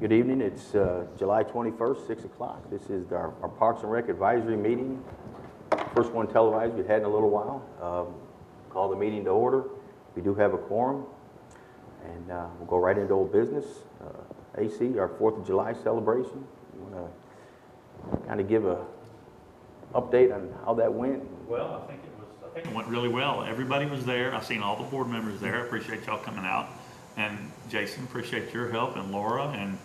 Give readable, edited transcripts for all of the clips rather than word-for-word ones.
Good evening. It's July 21st, 6 o'clock. This is our Parks and Rec Advisory Meeting. First one televised we've had in a little while. Call the meeting to order. We do have a quorum. And we'll go right into old business. AC, our 4th of July celebration. You want to kind of give a update on how that went? Well, I think it went really well. Everybody was there. I've seen all the board members there. I appreciate y'all coming out. And Jason, appreciate your help, and Laura, and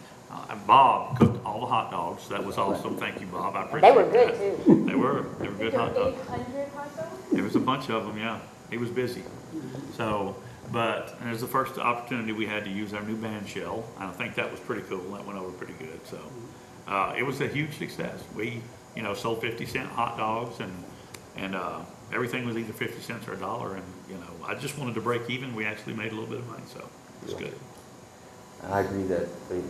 Bob cooked all the hot dogs. That was awesome. Thank you, Bob. I appreciate They were good that. too. They were good hot dogs. 800 hot dogs? There was a bunch of them, yeah. He was busy. So, but it was the first opportunity we had to use our new band shell. I think that was pretty cool. That went over pretty good. So, it was a huge success. We, sold 50-cent hot dogs, and everything was either 50 cents or $1. And I just wanted to break even. We actually made a little bit of money, so it was good. And I agree that the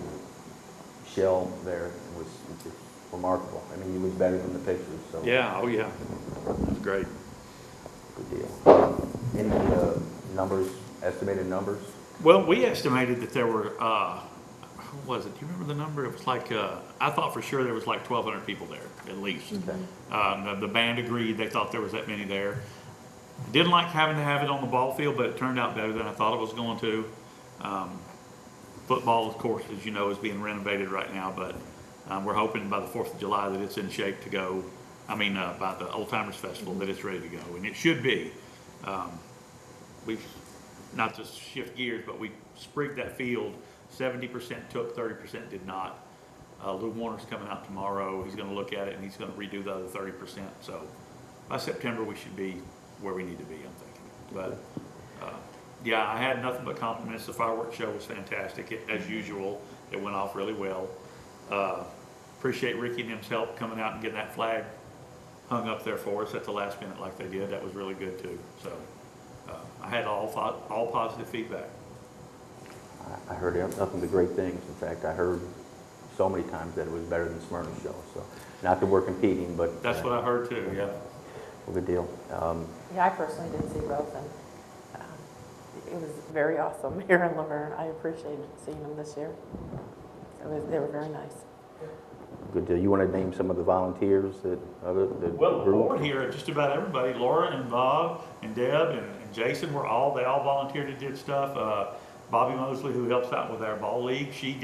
shell there was just remarkable. I mean, it was better than the pictures. So Yeah, oh yeah, it was great. good deal. Any numbers, estimated numbers? Well, we estimated that there were, what was it? Do you remember the number? It was like, I thought for sure there was like 1,200 people there, at least. Okay. The band agreed. They thought there was that many there. Didn't like having to have it on the ball field, but it turned out better than I thought it was going to. Football, of course, as you know, is being renovated right now, but we're hoping by the 4th of July that it's in shape to go. By the Old Timers Festival that it's ready to go, and it should be. We've, not to shift gears, but we sprigged that field. 70% took, 30% did not. Lou Warner's coming out tomorrow. He's going to look at it, and he's going to redo the other 30%. So by September, we should be where we need to be, I'm thinking. But yeah, I had nothing but compliments. The fireworks show was fantastic, as usual. It went off really well. Appreciate Ricky and him's help coming out and getting that flag hung up there for us at the last minute like they did. That was really good too. So I had all positive feedback. I heard nothing but great things. In fact, I heard so many times that it was better than Smyrna's show. So not that we're competing, but That's what I heard too, yeah. well, good deal. Yeah, I personally did see both, and it was very awesome here in Laverne. I appreciated seeing them this year. They were very nice. Good deal. You want to name some of the volunteers that the Well, the group? board here, just about everybody, Laura and Bob and Deb and Jason, they all volunteered and did stuff. Bobby Mosley, who helps out with our ball league, she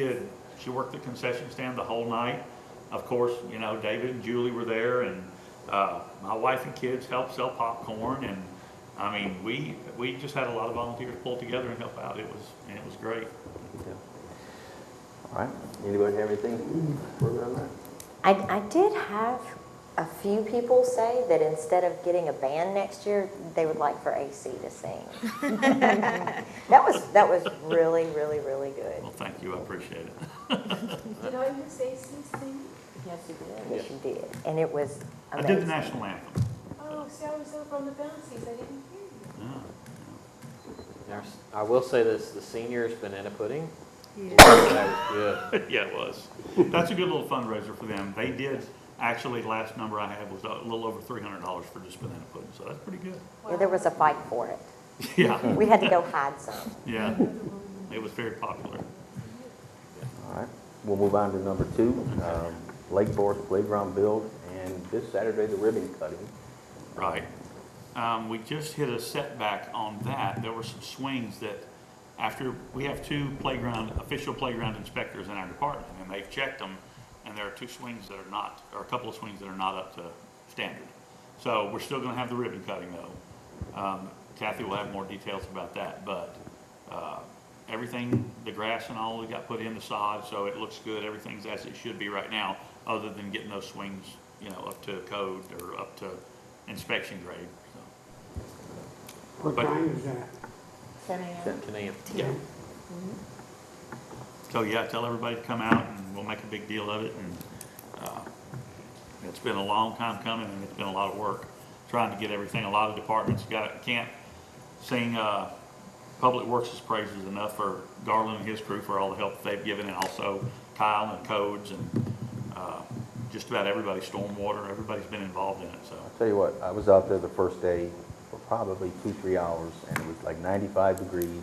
worked the concession stand the whole night. Of course, David and Julie were there, and my wife and kids helped sell popcorn, and we just had a lot of volunteers pull together and help out. It was great. Good deal. All right. Anybody have anything further on that? I did have a few people say that instead of getting a band next year, they would like for AC to sing. That was really, really, really good. Well, thank you. I appreciate it. Did I miss AC sing? Yes, you did. Yes, you did. And it was I amazing. did the national anthem. Oh, see, I was over on the bouncies. I didn't hear you. Yeah. I will say this, the seniors banana pudding, Yeah. that was good. Yeah, it was. That's a good little fundraiser for them. They did, actually, last number I had was a little over $300 for just banana pudding, so that's pretty good. Yeah, there was a fight for it. Yeah, We had to go hide some. yeah. It was very popular. All right. We'll move on to number 2, Lake Forest Playground build, and this Saturday the ribbon cutting. Right. We just hit a setback on that. There were some swings that after, we have 2 official playground inspectors in our department, and they've checked them, and there are 2 swings that are not, or a couple of swings that are not up to standard. So we're still gonna have the ribbon cutting though. Kathy will have more details about that, but everything, the grass and all, we got put in the sod, so it looks good. Everything's as it should be right now, other than getting those swings, up to code or up to inspection grade. So. What time is that? 10 a.m. 10 a.m. Yeah. So yeah, tell everybody to come out and we'll make a big deal of it. And it's been a long time coming, and it's been a lot of work trying to get everything. A lot of departments can't sing Public Works' praises enough for Garland and his crew for all the help they've given, and also Kyle and codes and just about everybody, stormwater, everybody's been involved in it. So I'll tell you what, I was out there the first day for probably 2-3 hours, and it was like 95 degrees.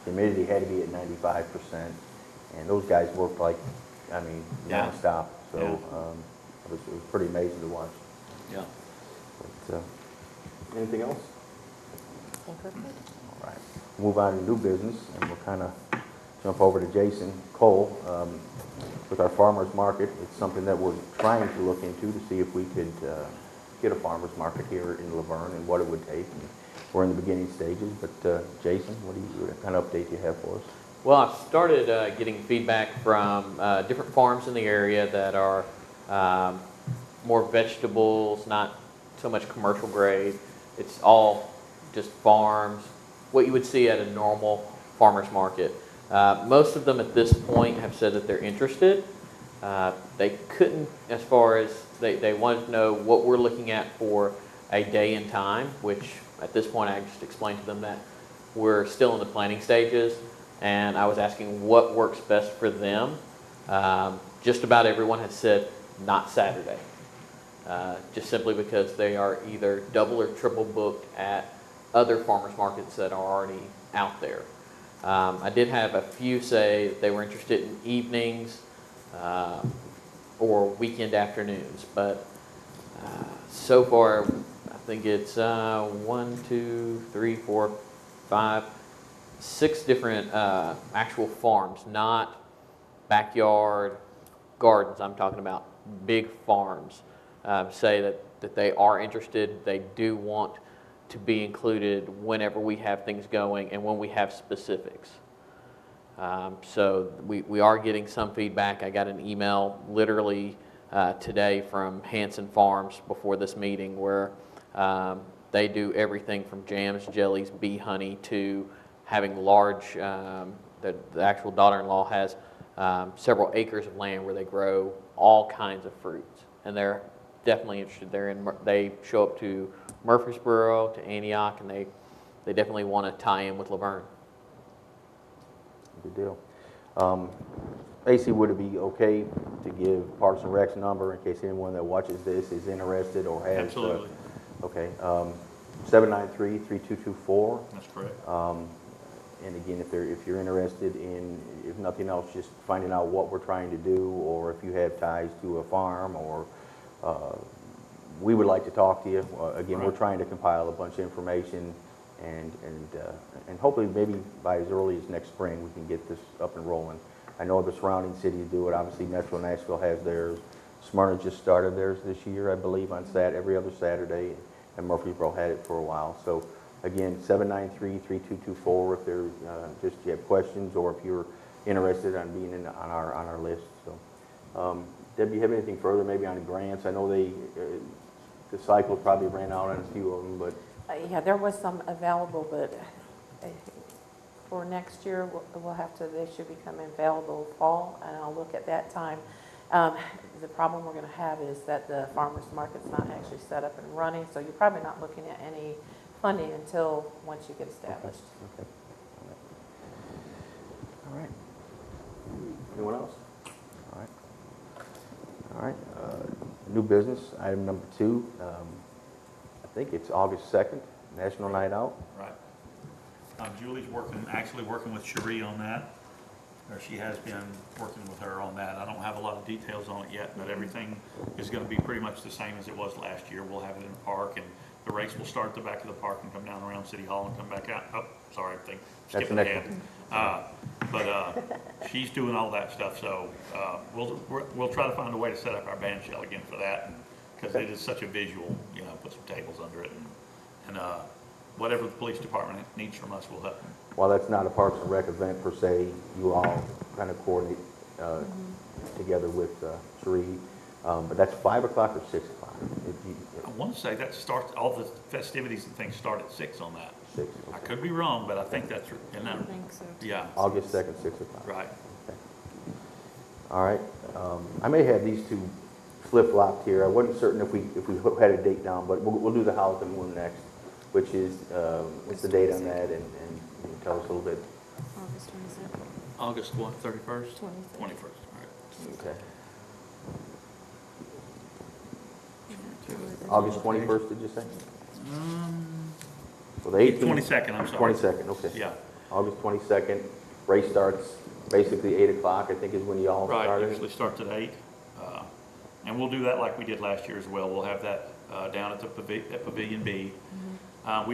Humidity had to be at 95%. And those guys worked like, I mean, Yeah. nonstop. So Yeah. it was pretty amazing to watch. Yeah. But, anything else? Think we're good. All right. Move on to new business, and we'll kind of jump over to Jason Cole. With our farmers market, it's something that we're trying to look into to see if we could get a farmers market here in Laverne and what it would take. And we're in the beginning stages, but Jason, what kind of update do you have for us? Well, I've started getting feedback from different farms in the area that are more vegetables, not so much commercial grade. It's all just farms, what you would see at a normal farmer's market. Most of them at this point have said that they're interested. They couldn't, as far as they wanted to know what we're looking at for a day and time, which at this point I just explained to them that we're still in the planning stages, and I was asking what works best for them. Just about everyone has said not Saturday, just simply because they are either double or triple booked at other farmers markets that are already out there. I did have a few say that they were interested in evenings or weekend afternoons, but so far I think it's 1, 2, 3, 4, 5, 6 different actual farms, not backyard gardens. I'm talking about big farms. Say that they are interested. They do want to be included whenever we have things going and when we have specifics. So we are getting some feedback. I got an email literally today from Hanson Farms before this meeting where they do everything from jams, jellies, bee honey to having large, the actual daughter-in-law has several acres of land where they grow all kinds of fruits. And they're definitely interested. They show up to Murfreesboro, to Antioch, and they definitely want to tie in with Laverne. Good deal. AC, would it be okay to give Parks and Rec's number in case anyone that watches this is interested or has? Absolutely. Okay. 793-3224. That's correct. And again, if you're interested in, if nothing else, just finding out what we're trying to do, or if you have ties to a farm, or we would like to talk to you. Again, Right. we're trying to compile a bunch of information, and hopefully maybe by as early as next spring we can get this up and rolling. I know the surrounding cities do it. Obviously, Metro Nashville has theirs. Smyrna just started theirs this year, I believe, on every other Saturday, and Murfreesboro had it for a while. So again, 793-3224 if there's just you have questions or if you're interested on being on our list. So, Deb, do you have anything further maybe on the grants? I know the cycle probably ran out on a few of them, but Yeah, there was some available, but for next year, we'll have to, they should become available fall, and I'll look at that time. The problem we're going to have is that the farmer's market's not actually set up and running, so you're probably not looking at any funding until once you get established. okay. All right. Anyone else? All right. All right. New business, item number 2. I think it's August 2nd, National Night Out. Right. Julie's actually working with Cherie on that, or she has been working with her on that. I don't have a lot of details on it yet, but everything is going to be pretty much the same as it was last year. We'll have it in the park, and the race will start at the back of the park and come down around City Hall and come back out. Oh, sorry, I think That's skipping the next ahead. But she's doing all that stuff, so we'll try to find a way to set up our band shell again for that, because it is such a visual. Put some tables under it, and whatever the police department needs from us, we'll help them. While that's not a Parks and Rec event per se, you all kind of coordinate together with Cherie. But that's 5 o'clock or 6 o'clock? I want to say that starts, all the festivities and things start at 6 on that. 6. I could be wrong, but I think that's, isn't that, I think so. yeah, August 2nd, 6 o'clock. right. Okay. All right. I may have these two flip-flopped here. I wasn't certain if we had a date down, but we'll do the House of the Moon next, which is, what's the date on that, and you can tell us a little bit. August 27th. August what, 31st? 23rd. 21st, all right. Okay. August 21st, did you say? Well, the 18th. 22nd, I'm sorry. 22nd, okay. Yeah, August 22nd, race starts basically 8 o'clock, I think is when you all Right, started. usually starts at 8. And we'll do that like we did last year as well. We'll have that down at the at Pavilion B. Want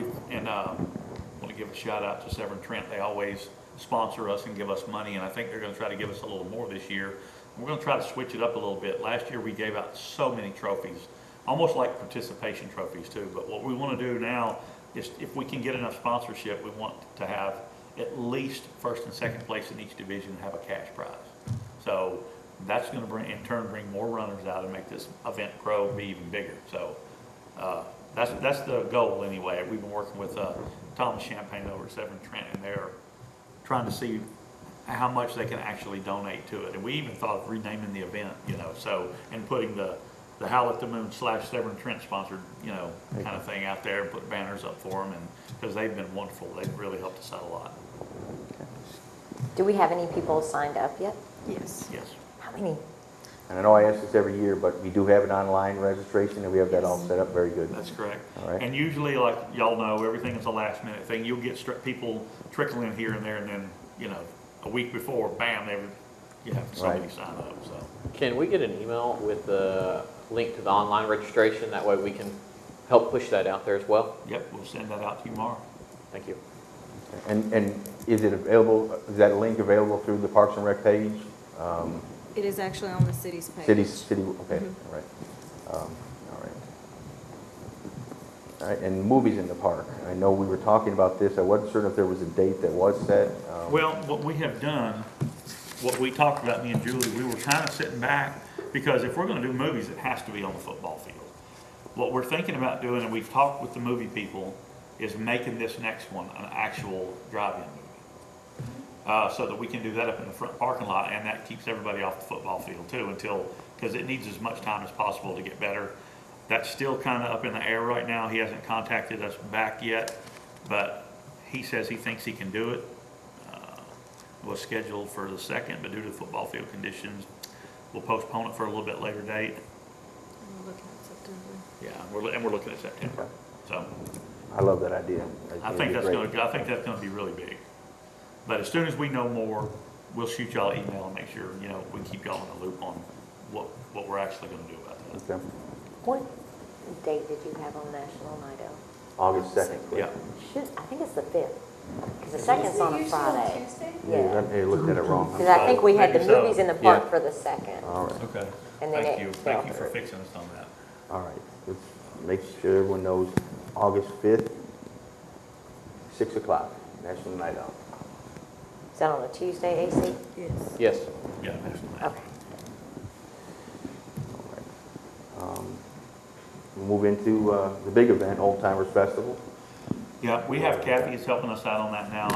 to give a shout out to Severn Trent. They always sponsor us and give us money, and I think they're going to try to give us a little more this year. We're going to try to switch it up a little bit. Last year we gave out so many trophies, almost like participation trophies too. But what we want to do now is, if we can get enough sponsorship, we want to have at least first and second place in each division have a cash prize. So that's going to in turn bring more runners out and make this event grow, be even bigger. So that's the goal anyway. We've been working with Thomas Champagne over at Severn Trent, and they're trying to see how much they can actually donate to it. And we even thought of renaming the event, so, and putting the Howl at the Moon / Severn Trent sponsored, kind of thing out there, and put banners up for them, and because they've been wonderful. They've really helped us out a lot. Do we have any people signed up yet? Yes. Yes. How many? And I know I ask this every year, but we do have an online registration, and we have that all set up very good. That's correct. All right. And usually, like y'all know, everything is a last minute thing. You'll get people trickling here and there, and then, a week before, bam, you have so many sign up, so. Can we get an email with the link to the online registration? That way we can help push that out there as well. Yep, we'll send that out to you tomorrow. Thank you. And is it available, is that link available through the Parks and Rec page? It is actually on the city's page. Okay, Mm-hmm. all right. All right, and movies in the park. I know we were talking about this. I wasn't certain if there was a date that was set. Well, what we have done, what we talked about, me and Julie, we were kind of sitting back, because if we're going to do movies, it has to be on the football field. What we're thinking about doing, and we've talked with the movie people, is making this next one an actual drive-in movie. So that we can do that up in the front parking lot, and that keeps everybody off the football field too, because it needs as much time as possible to get better. That's still kind of up in the air right now. He hasn't contacted us back yet, but he says he thinks he can do it. Was scheduled for the 2nd, but due to football field conditions, we'll postpone it for a little bit later date. We're looking at September. Yeah, we're looking at September. So I love that idea. I think that's going to be really big. But as soon as we know more, we'll shoot y'all an email and make sure we keep y'all in the loop on what we're actually going to do about that. Okay. What date did you have on National Night Out? August 2nd. Yeah. I think it's the 5th, because the 2nd's on a Friday. Yeah, You looked at it wrong. because I think we had the Maybe so. movies in the park Yeah. for the 2nd. All right, Okay. And then Thank it you. fell Thank you for through. fixing us on that. all right. Let's make sure everyone knows August 5th, 6 o'clock, National Night Out. Is that on a Tuesday, AC? Yes. Yes. Yeah, National Night. Okay. All right. We'll move into the big event, Old Timers Festival. Yeah, we have Kathy is helping us out on that now.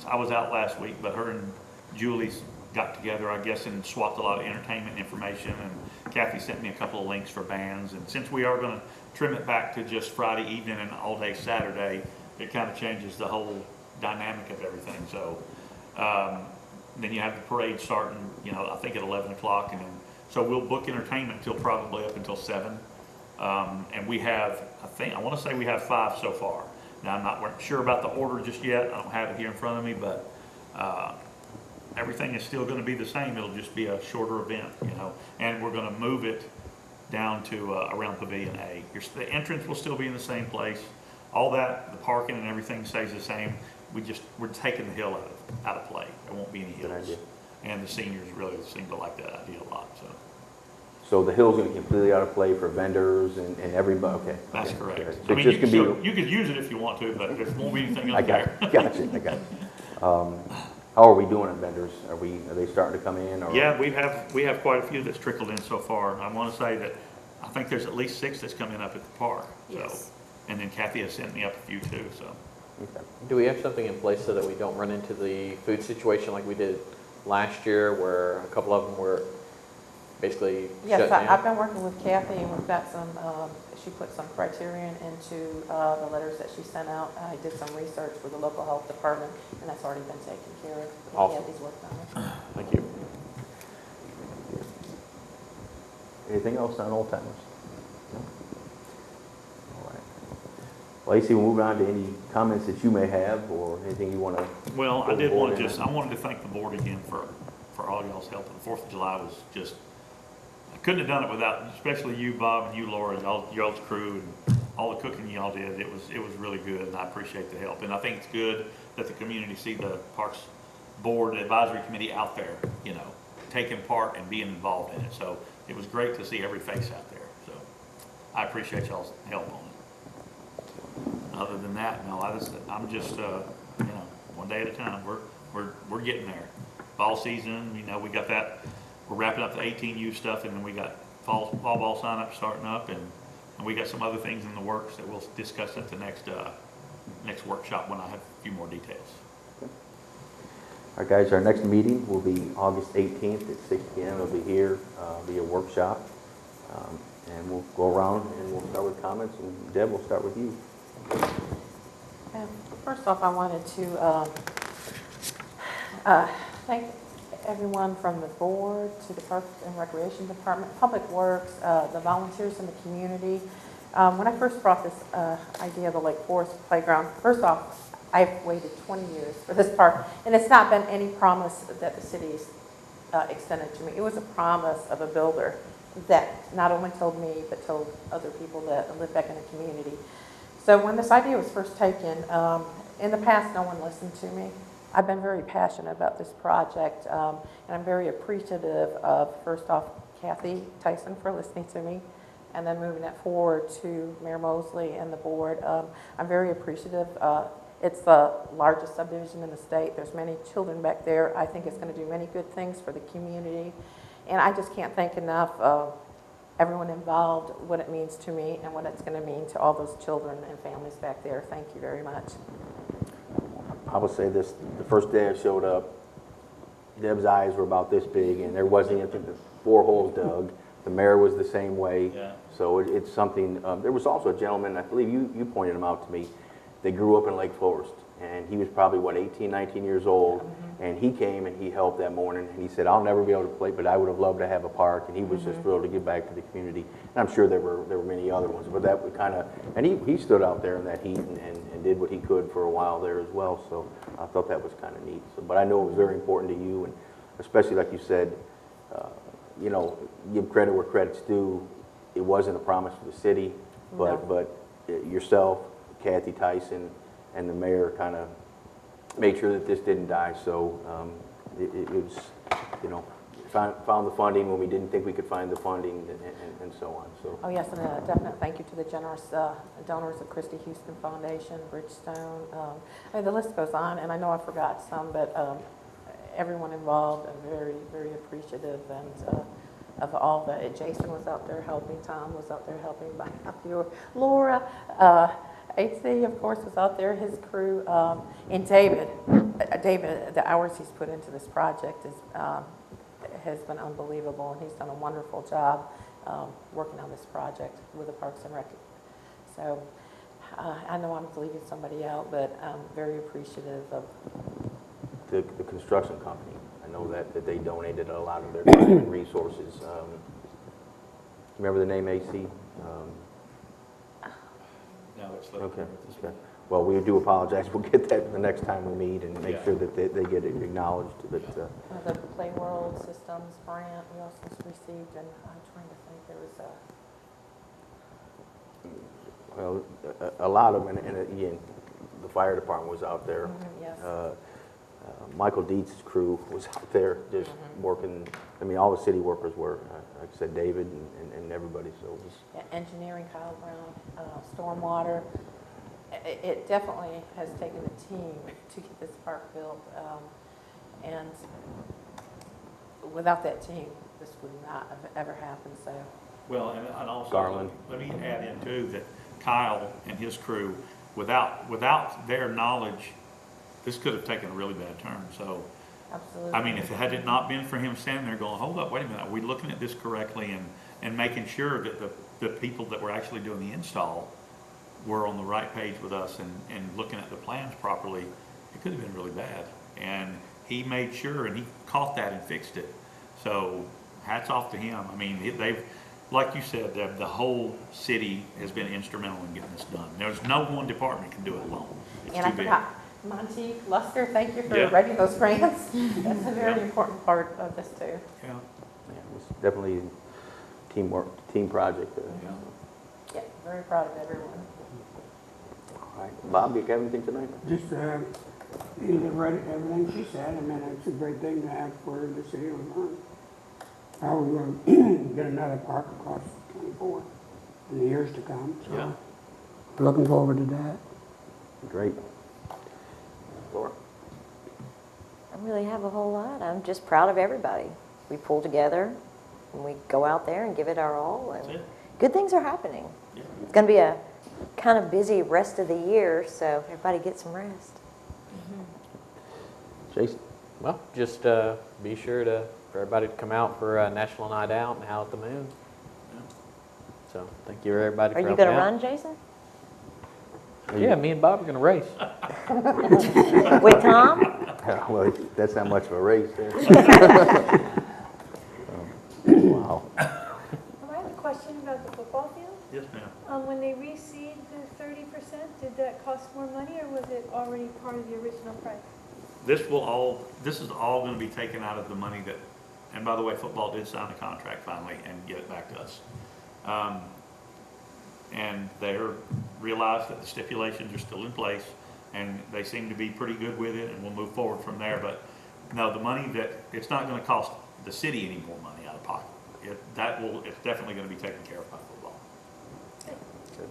I was out last week, but her and Julie's got together, I guess, and swapped a lot of entertainment information. And Kathy sent me a couple of links for bands. And since we are going to trim it back to just Friday evening and all day Saturday, it kind of changes the whole dynamic of everything. So then you have the parade starting, I think at 11 o'clock, and then so we'll book entertainment until probably up until 7. And we have, I want to say we have 5 so far. Now, I'm not sure about the order just yet. I don't have it here in front of me, but everything is still going to be the same. It'll just be a shorter event, and we're going to move it down to around Pavilion A. The entrance will still be in the same place. All that, the parking and everything stays the same. We're taking the hill out of play. There won't be any Good hills. idea. And the seniors really seem to like that idea a lot, so. So the hill's going to be completely out of play for venders and everybody, okay. That's Okay. correct. So I mean, it just you can be, you could use it if you want to, but there won't be anything I up there. got you. How are we doing on vendors? Are they starting to come in? Or? Yeah, we have quite a few that's trickled in so far. I want to say that I think there's at least 6 that's coming up at the park. So, Yes. and then Kathy has sent me up a few too. So Okay. Do we have something in place so that we don't run into the food situation like we did last year, where a couple of them were basically Yes, shut down? I've been working with Kathy, and we've got some, she put some criterion into the letters that she sent out. I did some research with the local health department, and that's already been taken care of. Awesome. Kathy's working on it. Thank you. Anything else on Old Timers? No? All right. Lacey, we'll move on to any comments that you may have or anything you want to. Well, I did want to I wanted to thank the board again for all y'all's help. The 4th of July was just, I couldn't have done it without, especially you, Bob, and you, Laura, and y'all's crew, and all the cooking y'all did. It was really good, and I appreciate the help. And I think it's good that the community see the Parks Board Advisory Committee out there, you know, taking part and being involved in it. So it was great to see every face out there. So I appreciate y'all's help on it. Other than that, no, I'm just, you know, one day at a time. We're getting there. Fall season, you know, we got that. We're wrapping up the 18U stuff, and then we got fall ball sign up starting up, and we got some other things in the works that we'll discuss at the next workshop when I have a few more details. All right, guys, our next meeting will be August 18th at 6 p.m. It'll be here, be a workshop, and we'll go around and we'll start with comments. And Deb, we'll start with you. First off, I wanted to thank everyone from the board to the Parks and Recreation Department, Public Works, the volunteers in the community. When I first brought this idea of the Lake Forest Playground, first off, I've waited 20 years for this park, and it's not been any promise that the city's extended to me. It was a promise of a builder that not only told me, but told other people that live back in the community. So when this idea was first taken, in the past, no one listened to me. I've been very passionate about this project, and I'm very appreciative of, first off, Kathy Tyson for listening to me, and then moving it forward to Mayor Mosley and the board. I'm very appreciative. It's the largest subdivision in the state. There's many children back there. I think it's going to do many good things for the community, and I just can't thank enough of everyone involved, what it means to me, and what it's going to mean to all those children and families back there. Thank you very much. I will say this, the first day I showed up, Deb's eyes were about this big, and there wasn't even 4 holes dug. The mayor was the same way. Yeah. So it's something, there was also a gentleman, I believe you pointed him out to me, they grew up in Lake Forest, and he was probably, what, 18, 19 years old, and he came and he helped that morning, and he said, I'll never be able to play, but I would have loved to have a park, and he was just thrilled to give back to the community. And I'm sure there were many other ones, but that would kind of, and he stood out there in that heat and did what he could for a while there as well, so I thought that was kind of neat. So, but I know it was very important to you, and especially like you said, you know, give credit where credit's due. It wasn't a promise for the city, but yourself, Kathy Tyson, and the mayor kind of made sure that this didn't die. So it was, you know, found the funding when we didn't think we could find the funding, and so on. So. Oh yes, and a definite thank you to the generous donors of Christie Houston Foundation, Bridgestone. I mean, the list goes on, and I know I forgot some, but everyone involved, I'm very, very appreciative, and of all the, Jason was out there helping, Tom was out there helping, by Laura, AC, of course, was out there, his crew, and David, the hours he's put into this project has been unbelievable, and he's done a wonderful job working on this project with the Parks and Rec. So I know I'm leaving somebody out, but I'm very appreciative of the construction company. I know that they donated a lot of their time and resources. Remember the name AC? No, it's Okay. Well, we do apologize. We'll get that the next time we meet and make sure that they get it acknowledged. But the Play World Systems grant we also received, and I'm trying to think there was well, a lot of them, and again, the fire department was out there. yes. Michael Dietz's crew was out there just working. I mean, all the city workers were, like I said, David and everybody. So it was Engineering, Kyle Brown, stormwater. It definitely has taken a team to get this park built, and without that team, this would not have ever happened. So. Well, and also, Garland. let me add in too that Kyle and his crew, without their knowledge, this could have taken a really bad turn. So, Absolutely. I mean, if it had not been for him standing there going, hold up, wait a minute, are we looking at this correctly, and making sure that the people that were actually doing the install were on the right page with us and looking at the plans properly, it could have been really bad. And he made sure, and he caught that and fixed it. So hats off to him. I mean, like you said, the whole city has been instrumental in getting this done. There's no one department can do it alone. It's And I too big. forgot, Monty, Luster, thank you for Yeah. writing those grants. That's a very Yeah. important part of this too. Yeah, Yeah, it's definitely teamwork, team project. yeah. Yeah, very proud of everyone. All right. Bob, do you have anything tonight? Just, you read everything she said. I mean, it's a great thing to have for the city of Vergne. Probably will get another park across 24 in the years to come. So Yeah. looking forward to that. Great. Laura? I don't really have a whole lot. I'm just proud of everybody. We pull together and we go out there and give it our all, That's and it. good things are happening. Yeah. It's going to be a kind of busy rest of the year, so everybody get some rest. Jason? Well, just be sure for everybody to come out for National Night Out and Howl at the Moon. So thank you everybody Are for you helping going to out. run, Jason? Yeah, me and Bob are going to race. With Tom? Well, that's not much of a race there. Wow. I have a question about the football field. Yes, ma'am. When they reseed the 30%, did that cost more money or was it already part of the original price? This is all gonna be taken out of the money that, and by the way, football did sign a contract finally and get it back to us. And they're realized that the stipulations are still in place, and they seem to be pretty good with it, and we'll move forward from there. But no, the money it's not gonna cost the city any more money out of pocket. It's definitely gonna be taken care of by football. Good.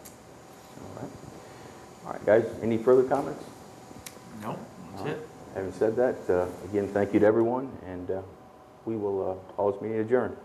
All right. All right, guys, any further comments? No, that's it. Having said that, again, thank you to everyone, and we will call this meeting adjourned.